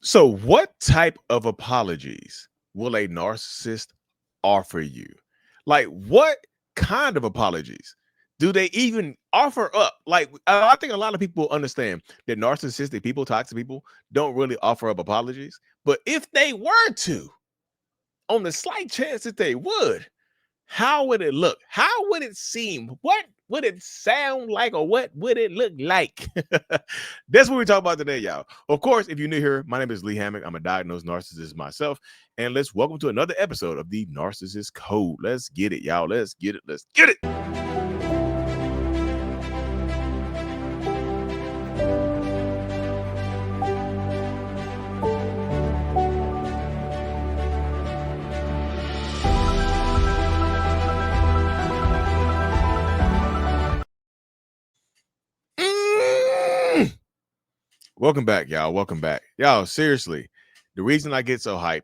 So, what type of apologies will a narcissist offer you? Like, what kind of apologies do they even offer up? Like, I think a lot of people understand that narcissistic people, toxic people, don't really offer up apologies. But if they were to, on the slight chance that they would, how would it look? How would it seem? What would it sound like, or what would it look like? That's what we're talking about today, y'all. Of course, if you're new here, my name is Lee Hammock. I'm a diagnosed narcissist myself. And let's welcome to another episode of the Narcissist Code. Let's get it, y'all. Let's get it. Let's get it. Mm. Welcome back, y'all. Welcome back. Y'all, seriously, the reason I get so hyped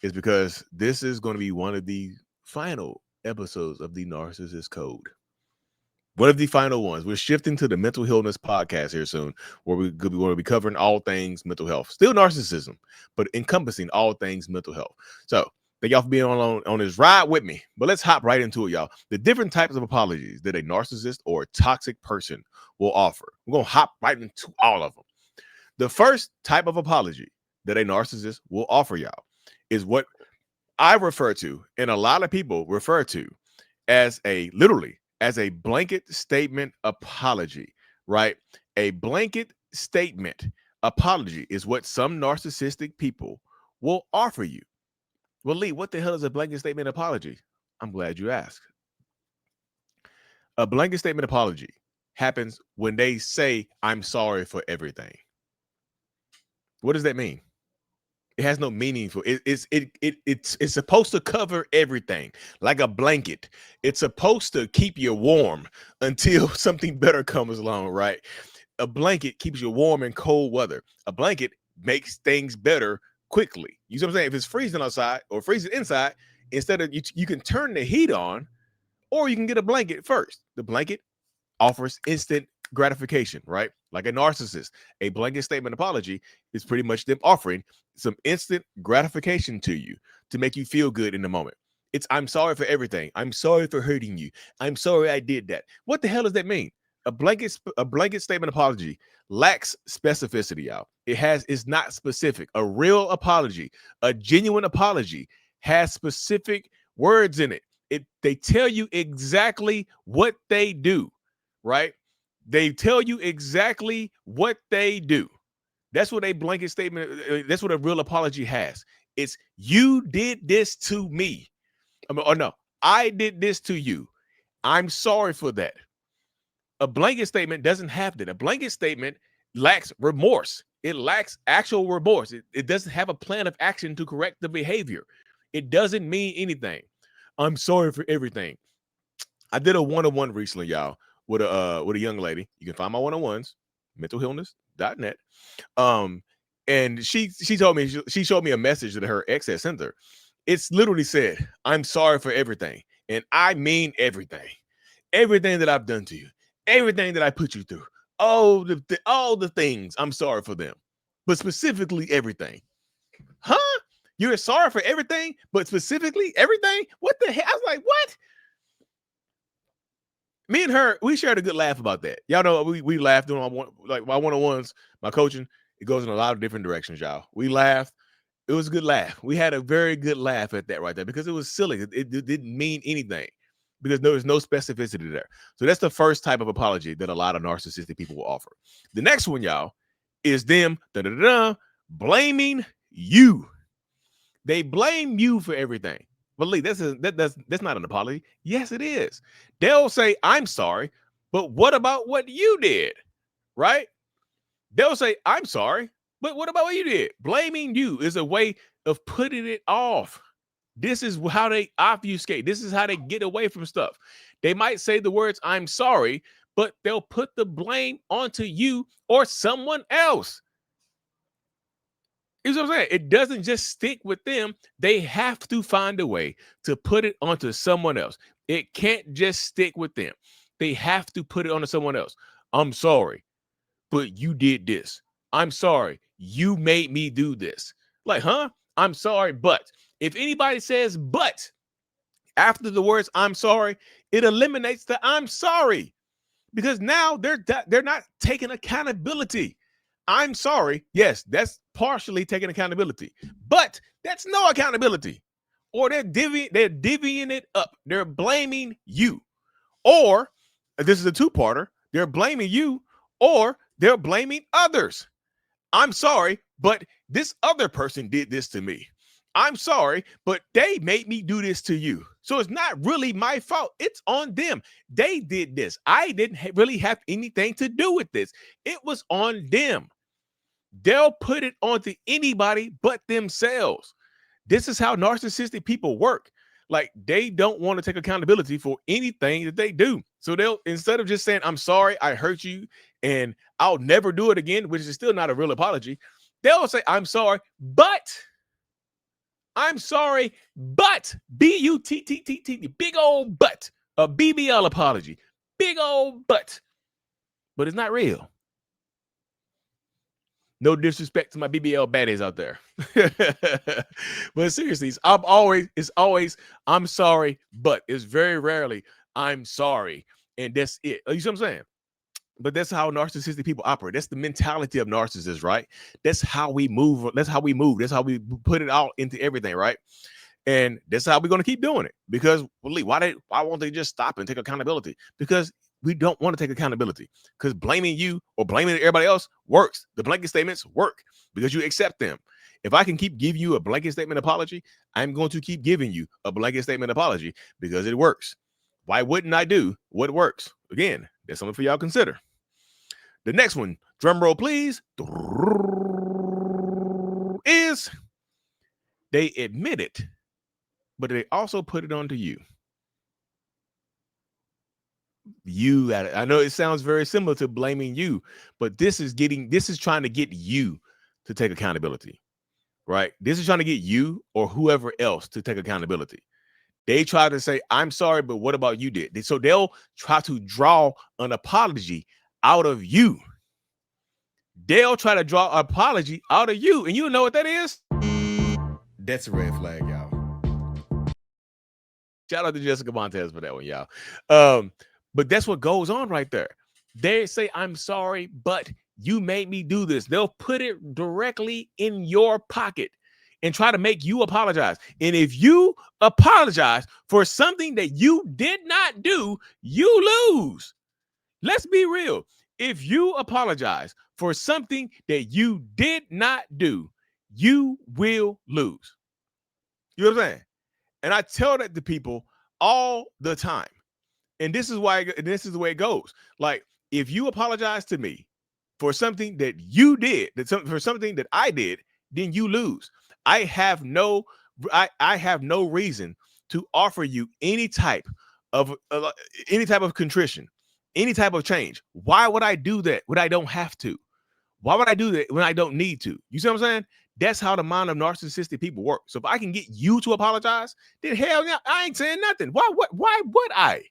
is because this is going to be one of the final episodes of the Narcissist Code. One of the final ones. We're shifting to the mental illness podcast here soon, where we're going to be covering all things mental health. Still narcissism, but encompassing all things mental health. So thank y'all for being on this ride with me. But let's hop right into it, y'all. The different types of apologies that a narcissist or a toxic person will offer. We're going to hop right into all of them. The first type of apology that a narcissist will offer y'all is what I refer to, and a lot of people refer to, as a blanket statement apology, right? A blanket statement apology is what some narcissistic people will offer you. Well, Lee, what the hell is a blanket statement apology? I'm glad you asked. A blanket statement apology happens when they say, I'm sorry for everything. What does that mean? It has no meaning for it. It's supposed to cover everything like a blanket. It's supposed to keep you warm until something better comes along, right? A blanket keeps you warm in cold weather. A blanket makes things better quickly. You see what I'm saying? If it's freezing outside or freezing inside, instead of you can turn the heat on, or you can get a blanket first. The blanket offers instant gratification, right? Like a narcissist. A blanket statement apology is pretty much them offering some instant gratification to you to make you feel good in the moment. It's, I'm sorry for everything. I'm sorry for hurting you. I'm sorry I did that. What the hell does that mean? A blanket statement apology lacks specificity, y'all. It's not specific. A real apology, a genuine apology has specific words in it. They tell you exactly what they do, right? They tell you exactly what they do. That's what a blanket statement, that's what a real apology has. It's, you did this to me. Or no, I did this to you. I'm sorry for that. A blanket statement doesn't have that. A blanket statement lacks remorse. It lacks actual remorse. It doesn't have a plan of action to correct the behavior. It doesn't mean anything. I'm sorry for everything. I did a one-on-one recently, y'all, with a young lady. You can find my one-on-ones, mentalhealness.net. And she told me, she showed me a message that her ex had sent her. It's literally said, I'm sorry for everything. And I mean everything. Everything that I've done to you, everything that I put you through, all the things, I'm sorry for them. But specifically everything. Huh? You're sorry for everything, but specifically everything? What the hell? I was like, what? Me and her, we shared a good laugh about that. Y'all know we laughed doing my one-on-ones, my coaching. It goes in a lot of different directions, y'all. We laughed. It was a good laugh. We had a very good laugh at that right there because it was silly. It didn't mean anything because there was no specificity there. So that's the first type of apology that a lot of narcissistic people will offer. The next one, y'all, is them blaming you. They blame you for everything. But Lee, that's not an apology. Yes, it is. They'll say, I'm sorry, but what about what you did? Right? They'll say, I'm sorry, but what about what you did? Blaming you is a way of putting it off. This is how they obfuscate. This is how they get away from stuff. They might say the words, I'm sorry, but they'll put the blame onto you or someone else. You know what I'm saying? It doesn't just stick with them. They have to find a way to put it onto someone else. It can't just stick with them. They have to put it onto someone else. I'm sorry, but you did this. I'm sorry. You made me do this. Like, huh? I'm sorry, but if anybody says but after the words I'm sorry, it eliminates the I'm sorry because now they're not taking accountability. I'm sorry. Yes, that's partially taking accountability, but that's no accountability. Or they're divvying it up. They're blaming you. Or this is a two-parter. They're blaming you or they're blaming others. I'm sorry, but this other person did this to me. I'm sorry, but they made me do this to you. So it's not really my fault. It's on them. They did this. I didn't really have anything to do with this. It was on them. They'll put it onto anybody but themselves. This is how narcissistic people work. Like they don't want to take accountability for anything that they do. So they'll, instead of just saying, I'm sorry, I hurt you, and I'll never do it again, which is still not a real apology, they'll say, I'm sorry, but B-U-T-T-T-T, big old but, a BBL apology, big old but it's not real. No disrespect to my BBL baddies out there. But seriously, it's always, I'm sorry, but it's very rarely, I'm sorry. And that's it. You see what I'm saying? But that's how narcissistic people operate. That's the mentality of narcissists, right? That's how we move. That's how we move. That's how we put it out into everything, right? And that's how we're going to keep doing it. Because why won't they just stop and take accountability? Because we don't want to take accountability, because blaming you or blaming everybody else works. The blanket statements work because you accept them. If I can keep giving you a blanket statement apology, I'm going to keep giving you a blanket statement apology because it works. Why wouldn't I do what works? Again, that's something for y'all to consider. The next one, drum roll please, is they admit it, but they also put it onto you. I know it sounds very similar to blaming you, but this is trying to get you to take accountability, right? This is trying to get you or whoever else to take accountability. They try to say, I'm sorry, but what about you did? So they'll try to draw an apology out of you. They'll try to draw an apology out of you. And you know what that is? That's a red flag, y'all. Shout out to Jessica Montez for that one, y'all. But that's what goes on right there. They say, I'm sorry, but you made me do this. They'll put it directly in your pocket and try to make you apologize. And if you apologize for something that you did not do, you lose. Let's be real. If you apologize for something that you did not do, you will lose. You know what I'm saying? And I tell that to people all the time. And this is the way it goes. Like, if you apologize to me for something that you did, for something that I did, then you lose. I have no reason to offer you any type of contrition, any type of change. Why would I do that when I don't have to? Why would I do that when I don't need to? You see what I'm saying? That's how the mind of narcissistic people work. So if I can get you to apologize, then hell yeah, I ain't saying nothing. Why would I?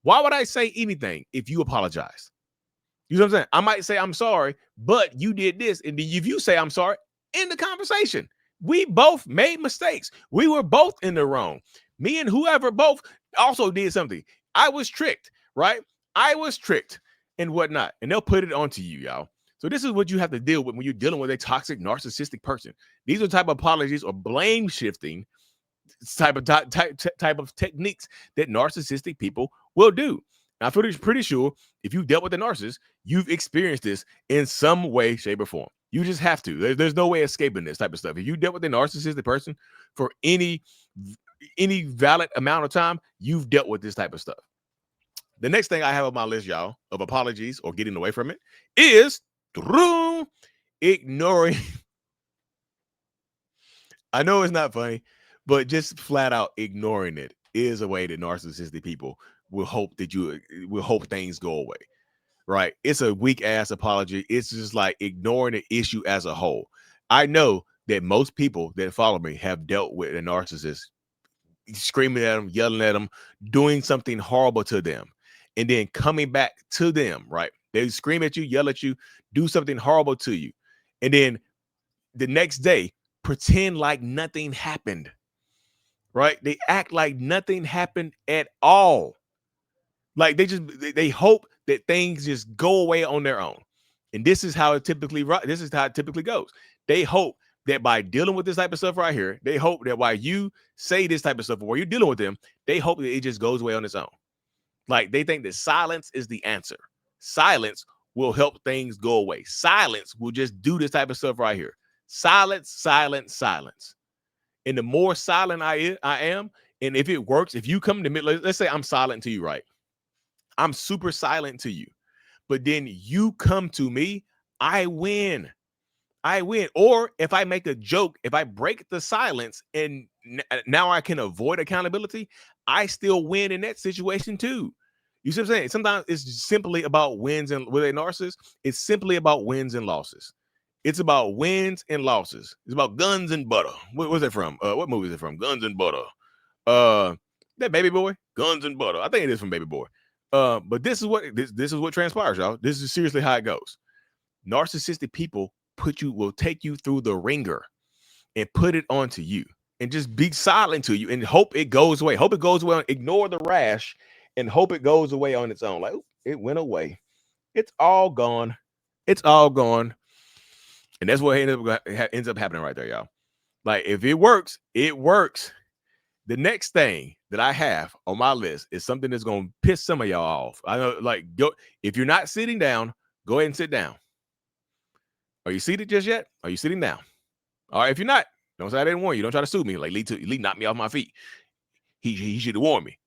Why would I say anything if you apologize? You know what I'm saying? I might say I'm sorry, but you did this. And if you say I'm sorry, end the conversation. We both made mistakes. We were both in the wrong. Me and whoever both also did something. I was tricked, right? I was tricked and whatnot. And they'll put it onto you, y'all. So this is what you have to deal with when you're dealing with a toxic, narcissistic person. These are the type of apologies or blame shifting type of techniques that narcissistic people will do. Now, I'm pretty sure if you've dealt with a narcissist, you've experienced this in some way, shape, or form. You just have to. There's no way escaping this type of stuff. If you dealt with a narcissistic person for any valid amount of time, you've dealt with this type of stuff. The next thing I have on my list, y'all, of apologies or getting away from it is ignoring. I know it's not funny, but just flat out ignoring it is a way that narcissistic people will hope things go away, right? It's a weak ass apology. It's just like ignoring the issue as a whole. I know that most people that follow me have dealt with a narcissist, screaming at them, yelling at them, doing something horrible to them, and then coming back to them, right? They scream at you, yell at you, do something horrible to you. And then the next day, pretend like nothing happened, right? They act like nothing happened at all. Like they hope that things just go away on their own. And this is how it typically goes. They hope that by dealing with this type of stuff right here, they hope that while you say this type of stuff, while you're dealing with them, they hope that it just goes away on its own. Like they think that silence is the answer. Silence will help things go away. Silence will just do this type of stuff right here. Silence, silence, silence. And the more silent I am, and if it works, if you come to me, let's say I'm silent to you, right? I'm super silent to you, but then you come to me, I win. I win. Or if I make a joke, if I break the silence and now I can avoid accountability, I still win in that situation too. You see what I'm saying? Sometimes it's simply about wins, and with a narcissist, it's simply about wins and losses. It's about wins and losses. It's about guns and butter. What was it from? What movie is it from? Guns and Butter. That Baby Boy? Guns and Butter. I think it is from Baby Boy. But this is what transpires, y'all. This is seriously how it goes. Narcissistic people will take you through the ringer and put it onto you and just be silent to you and hope it goes away. Hope it goes away. Ignore the rash and hope it goes away on its own. Like, it went away. It's all gone. It's all gone. And that's what ends up happening right there, y'all. Like, if it works, it works. The next thing that I have on my list is something that's going to piss some of y'all off. I know, like, if you're not sitting down, go ahead and sit down. Are you seated just yet? Are you sitting down? All right, if you're not, don't say I didn't warn you. Don't try to sue me. Like, Lee knocked me off my feet. He should have warned me.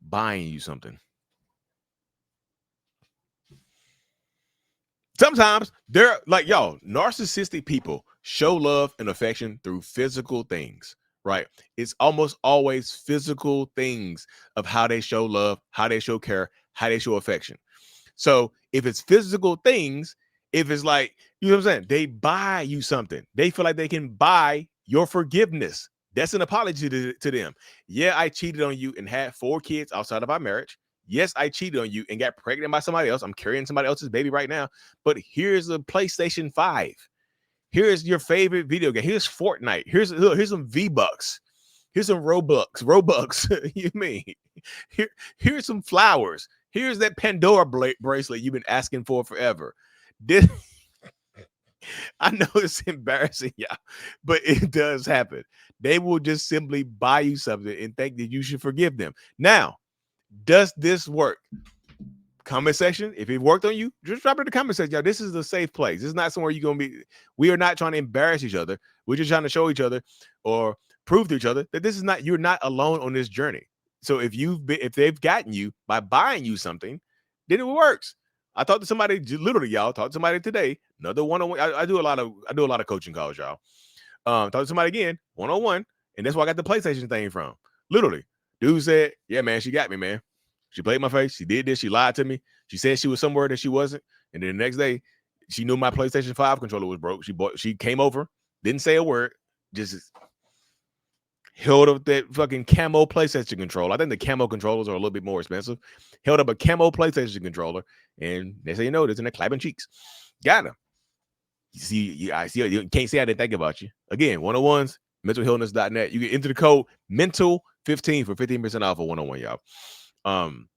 Buying you something. Sometimes they're like, y'all, narcissistic people show love and affection through physical things, right? It's almost always physical things of how they show love, how they show care, how they show affection. So if it's physical things, if it's like, you know what I'm saying? They buy you something. They feel like they can buy your forgiveness. That's an apology to them. Yeah, I cheated on you and had 4 kids outside of our marriage. Yes, I cheated on you and got pregnant by somebody else. I'm carrying somebody else's baby right now. But here's a PlayStation 5. Here's your favorite video game. Here's Fortnite. Here's some V-Bucks. Here's some Robux. You mean? Here's some flowers. Here's that Pandora bracelet you've been asking for forever. I know it's embarrassing, y'all, but it does happen. They will just simply buy you something and think that you should forgive them. Now, does this work? Comment section. If it worked on you, just drop it in the comment section. Y'all, this is a safe place. This is not somewhere you're going to be. We are not trying to embarrass each other. We're just trying to show each other or prove to each other that you're not alone on this journey. So if they've gotten you by buying you something, then it works. I talked to somebody, literally, y'all. Talked to somebody today. Another one-on-one. I do a lot of coaching calls, y'all. Talked to somebody again, one-on-one, and that's where I got the PlayStation thing from. Literally, dude said, "Yeah, man, she got me, man. She played my face. She did this. She lied to me. She said she was somewhere that she wasn't. And then the next day, she knew my PlayStation 5 controller was broke. She came over, didn't say a word, just held up that fucking camo PlayStation controller. I think the camo controllers are a little bit more expensive. Held up a camo PlayStation controller, and they say, there's in the clapping cheeks. Got him. I see. You can't say I didn't think about you. Again, 101s, mentalhealness.net. You get into the code mental15 for 15% off of 101, y'all. And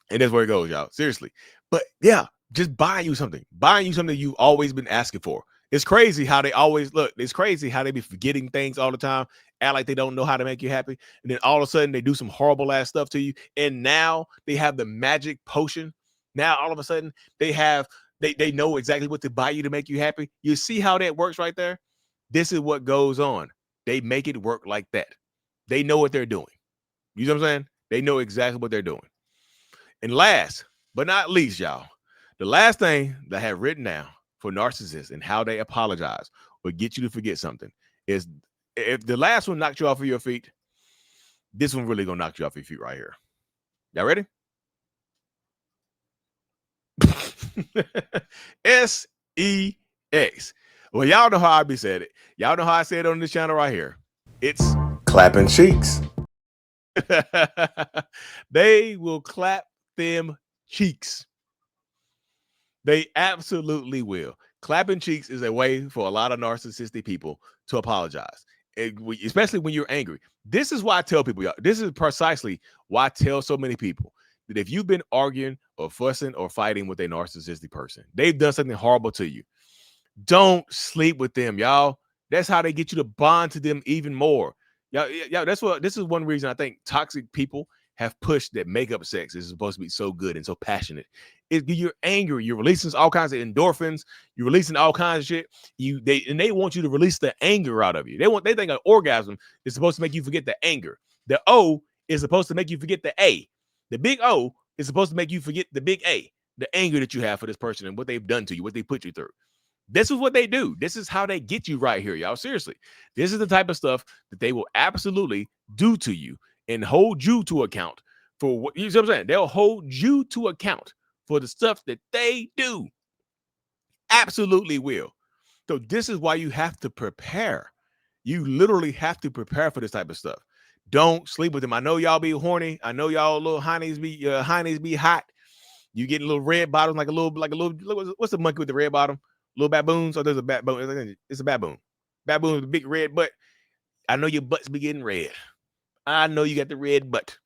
that's where it goes, y'all. Seriously. But yeah, just buying you something you've always been asking for. It's crazy how they always look. It's crazy how they be forgetting things all the time, act like they don't know how to make you happy. And then all of a sudden they do some horrible ass stuff to you. And now they have the magic potion. Now all of a sudden they know exactly what to buy you to make you happy. You see how that works right there? This is what goes on. They make it work like that. They know what they're doing. You know what I'm saying? They know exactly what they're doing. And last but not least, y'all, the last thing that I have written down for narcissists and how they apologize or get you to forget something is, if the last one knocked you off of your feet, this one really gonna knock you off your feet right here. Y'all ready? SEX. Well, y'all know how I be said it. Y'all know how I say it on this channel right here. It's clapping cheeks. They will clap them cheeks. They absolutely will. Clapping cheeks is a way for a lot of narcissistic people to apologize, especially when you're angry. This is why I tell people, y'all, this is precisely why I tell so many people that if you've been arguing or fussing or fighting with a narcissistic person, they've done something horrible to you. Don't sleep with them, y'all. That's how they get you to bond to them even more. Yeah, this is one reason I think toxic people have pushed that makeup sex is supposed to be so good and so passionate. You're angry, you're releasing all kinds of endorphins, you're releasing all kinds of shit. They want you to release the anger out of you. They think an orgasm is supposed to make you forget the anger. The O is supposed to make you forget the A. The big O is supposed to make you forget the big A, the anger that you have for this person and what they've done to you, what they put you through. This is what they do. This is how they get you right here, y'all. Seriously, this is the type of stuff that they will absolutely do to you and hold you to account for what you know what I'm saying. They'll hold you to account for the stuff that they do. Absolutely will. So this is why you have to prepare. You literally have to prepare for this type of stuff. Don't sleep with them. I know y'all be horny. I know y'all little honeys be hot. You get little red bottoms, like a little, what's the monkey with the red bottom? Little baboons, or there's a baboon. It's a baboon. Baboon with a big red butt. I know your butts be getting red. I know you got the red butt.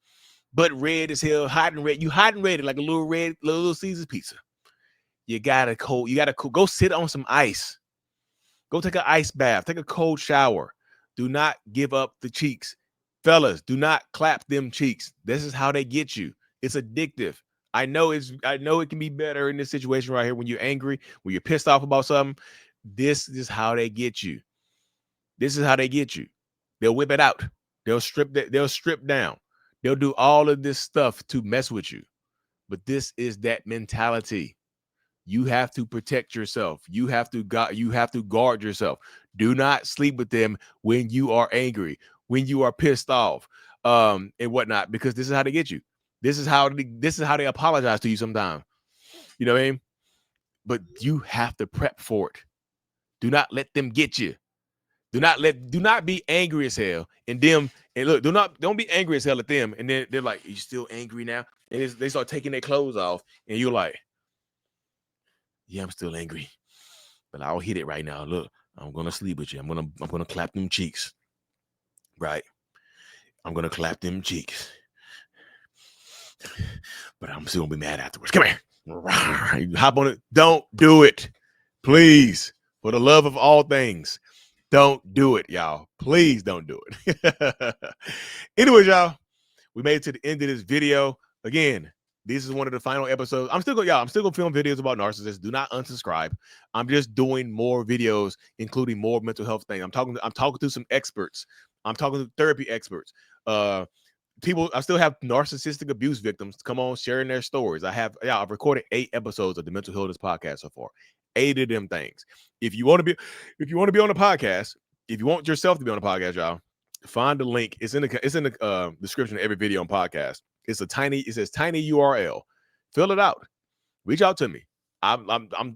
But red as hell, hot and red. You hot and red like a little Caesar's pizza. You gotta go sit on some ice. Go take an ice bath. Take a cold shower. Do not give up the cheeks. Fellas, do not clap them cheeks. This is how they get you. It's addictive. I know it can be better in this situation right here when you're angry, when you're pissed off about something. This is how they get you. This is how they get you. They'll whip it out. They'll strip down. They'll do all of this stuff to mess with you. But this is that mentality. You have to protect yourself. You have to guard yourself. Do not sleep with them when you are angry, when you are pissed off, and whatnot, because this is how they get you. This is how they apologize to you sometimes. You know what I mean? But you have to prep for it. Do not let them get you. Do not be angry as hell. And look, don't be angry as hell at them. And then they're like, "Are you still angry now?" And they start taking their clothes off, and you're like, "Yeah, I'm still angry, but I'll hit it right now. Look, I'm gonna sleep with you. I'm gonna clap them cheeks. Right? I'm gonna clap them cheeks. But I'm still gonna be mad afterwards. Come here. You hop on it. Don't do it. Please. For the love of all things. Don't do it, y'all. Please don't do it. Anyways, y'all, we made it to the end of this video. Again, this is one of the final episodes. I'm still gonna film videos about narcissists. Do not unsubscribe. I'm just doing more videos, including more mental health things. I'm talking to some experts. I'm talking to therapy experts. People, I still have narcissistic abuse victims come on sharing their stories. I've recorded 8 episodes of the Mental Illness Podcast so far. 8 of them things. If you want to be on the podcast, if you want yourself to be on the podcast, y'all, find the link. It's in the description of every video and podcast. It says tiny URL. Fill it out. Reach out to me. I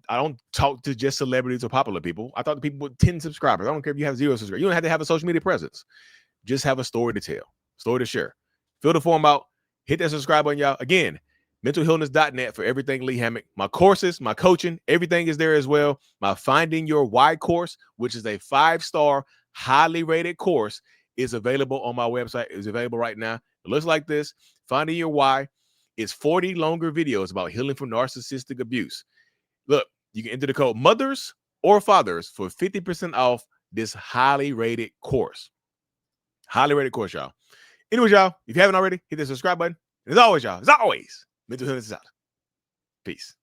don't talk to just celebrities or popular people. I talk to people with 10 subscribers. I don't care if you have 0 subscribers. You don't have to have a social media presence. Just have a story to tell, story to share. Fill the form out. Hit that subscribe button, y'all. Again, mentalhealness.net for everything Lee Hammock. My courses, my coaching, everything is there as well. My Finding Your Why course, which is a 5-star, highly rated course, is available on my website. It's available right now. It looks like this. Finding Your Why is 40 longer videos about healing from narcissistic abuse. Look, you can enter the code mothers or fathers for 50% off this highly rated course. Highly rated course, y'all. Anyways, y'all, if you haven't already, hit the subscribe button. And as always, mental health is out. Peace.